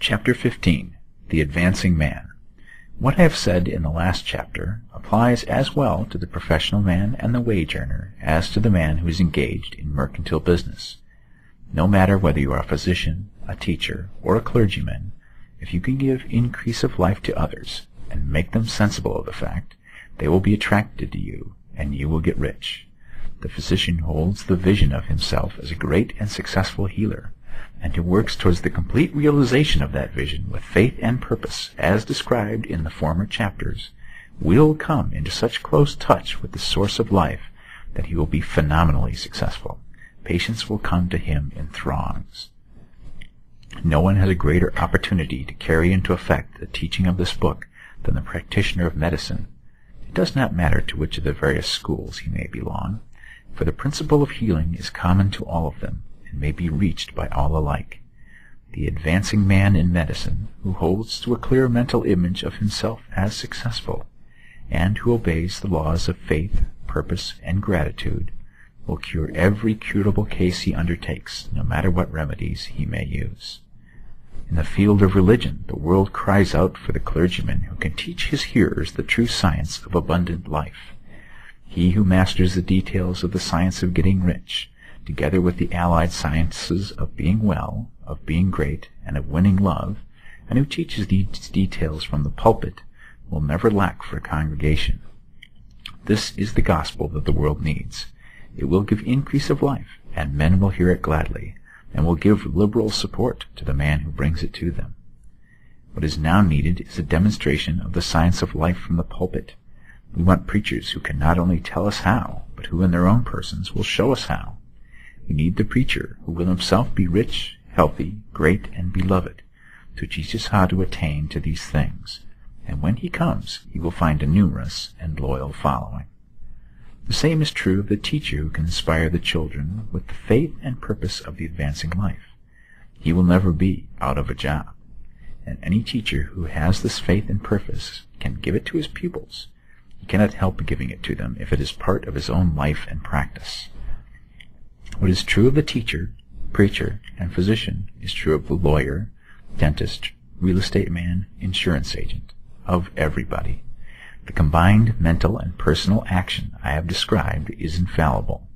Chapter 15. The Advancing Man. What I have said in the last chapter applies as well to the professional man and the wage earner as to the man who is engaged in mercantile business. No matter whether you are a physician, a teacher, or a clergyman, if you can give increase of life to others and make them sensible of the fact, they will be attracted to you, and you will get rich. The physician holds the vision of himself as a great and successful healer, and who works towards the complete realization of that vision with faith and purpose, as described in the former chapters, will come into such close touch with the source of life that he will be phenomenally successful. Patients will come to him in throngs. No one has a greater opportunity to carry into effect the teaching of this book than the practitioner of medicine. It does not matter to which of the various schools he may belong, for the principle of healing is common to all of them, and may be reached by all alike. The advancing man in medicine, who holds to a clear mental image of himself as successful, and who obeys the laws of faith, purpose, and gratitude, will cure every curable case he undertakes, no matter what remedies he may use. In the field of religion, the world cries out for the clergyman who can teach his hearers the true science of abundant life. He who masters the details of the science of getting rich, together with the allied sciences of being well, of being great, and of winning love, and who teaches these details from the pulpit, will never lack for a congregation. This is the gospel that the world needs. It will give increase of life, and men will hear it gladly, and will give liberal support to the man who brings it to them. What is now needed is a demonstration of the science of life from the pulpit. We want preachers who can not only tell us how, but who in their own persons will show us how. We need the preacher who will himself be rich, healthy, great, and beloved, to teach us how to attain to these things, and when he comes, he will find a numerous and loyal following. The same is true of the teacher who can inspire the children with the faith and purpose of the advancing life. He will never be out of a job, and any teacher who has this faith and purpose can give it to his pupils. He cannot help giving it to them if it is part of his own life and practice. What is true of the teacher, preacher, and physician is true of the lawyer, dentist, real estate man, insurance agent, of everybody. The combined mental and personal action I have described is infallible.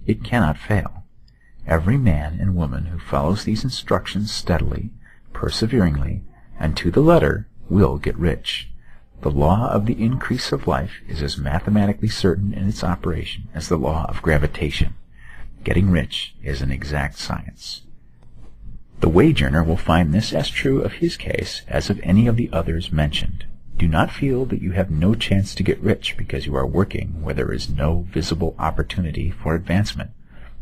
It cannot fail. Every man and woman who follows these instructions steadily, perseveringly, and to the letter will get rich. The law of the increase of life is as mathematically certain in its operation as the law of gravitation. Getting rich is an exact science. The wage earner will find this as true of his case as of any of the others mentioned. Do not feel that you have no chance to get rich because you are working where there is no visible opportunity for advancement,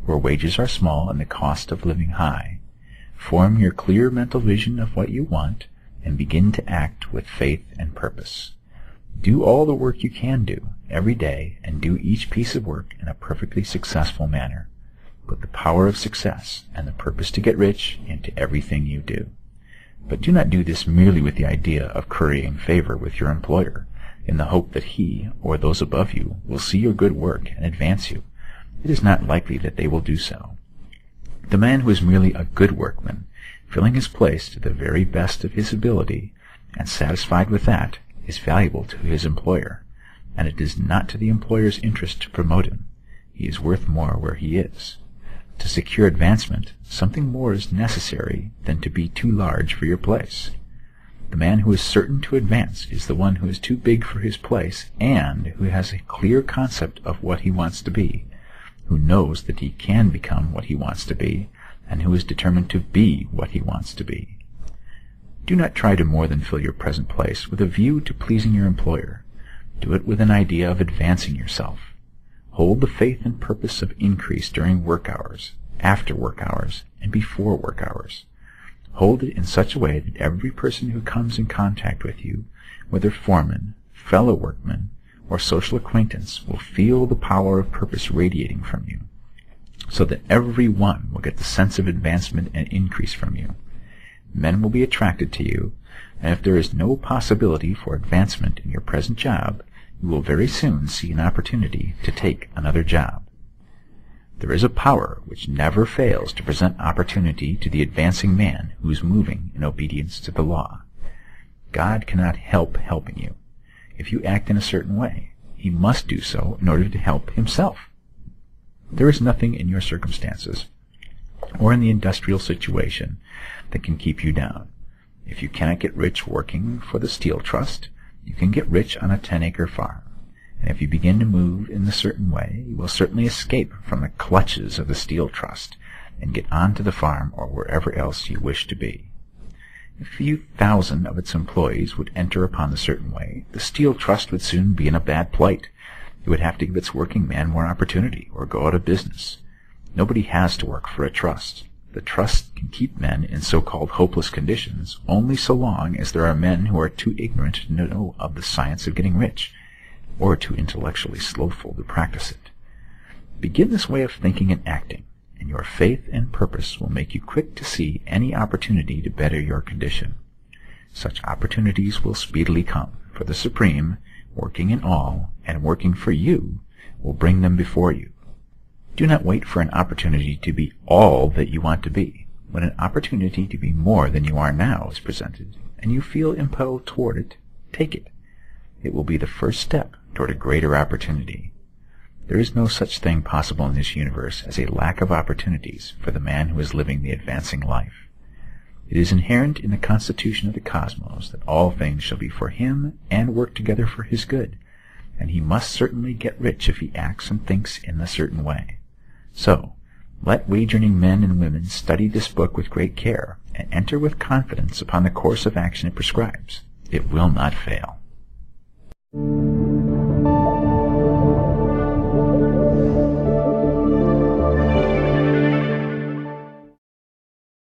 where wages are small and the cost of living high. Form your clear mental vision of what you want and begin to act with faith and purpose. Do all the work you can do every day, and do each piece of work in a perfectly successful manner. Put the power of success and the purpose to get rich into everything you do. But do not do this merely with the idea of currying favor with your employer, in the hope that he, or those above you, will see your good work and advance you. It is not likely that they will do so. The man who is merely a good workman, filling his place to the very best of his ability, and satisfied with that, is valuable to his employer, and it is not to the employer's interest to promote him. He is worth more where he is. To secure advancement, something more is necessary than to be too large for your place. The man who is certain to advance is the one who is too big for his place, and who has a clear concept of what he wants to be, who knows that he can become what he wants to be, and who is determined to be what he wants to be. Do not try to more than fill your present place with a view to pleasing your employer. Do it with an idea of advancing yourself. Hold the faith and purpose of increase during work hours, after work hours, and before work hours. Hold it in such a way that every person who comes in contact with you, whether foreman, fellow workman, or social acquaintance, will feel the power of purpose radiating from you, so that every one will get the sense of advancement and increase from you. Men will be attracted to you, and if there is no possibility for advancement in your present job, you will very soon see an opportunity to take another job. There is a power which never fails to present opportunity to the advancing man who is moving in obedience to the law. God cannot help helping you. If you act in a certain way, He must do so in order to help Himself. There is nothing in your circumstances or in the industrial situation that can keep you down. If you cannot get rich working for the Steel Trust, you can get rich on a 10-acre farm. And if you begin to move in a certain way, you will certainly escape from the clutches of the Steel Trust and get onto the farm or wherever else you wish to be. If a few thousand of its employees would enter upon the certain way, the Steel Trust would soon be in a bad plight. It would have to give its working man more opportunity or go out of business. Nobody has to work for a trust. The trust can keep men in so-called hopeless conditions only so long as there are men who are too ignorant to know of the science of getting rich, or too intellectually slothful to practice it. Begin this way of thinking and acting, and your faith and purpose will make you quick to see any opportunity to better your condition. Such opportunities will speedily come, for the Supreme, working in all, and working for you, will bring them before you. Do not wait for an opportunity to be all that you want to be. When an opportunity to be more than you are now is presented, and you feel impelled toward it, take it. It will be the first step toward a greater opportunity. There is no such thing possible in this universe as a lack of opportunities for the man who is living the advancing life. It is inherent in the constitution of the cosmos that all things shall be for him and work together for his good, and he must certainly get rich if he acts and thinks in a certain way. So, let wage-earning men and women study this book with great care, and enter with confidence upon the course of action it prescribes. It will not fail.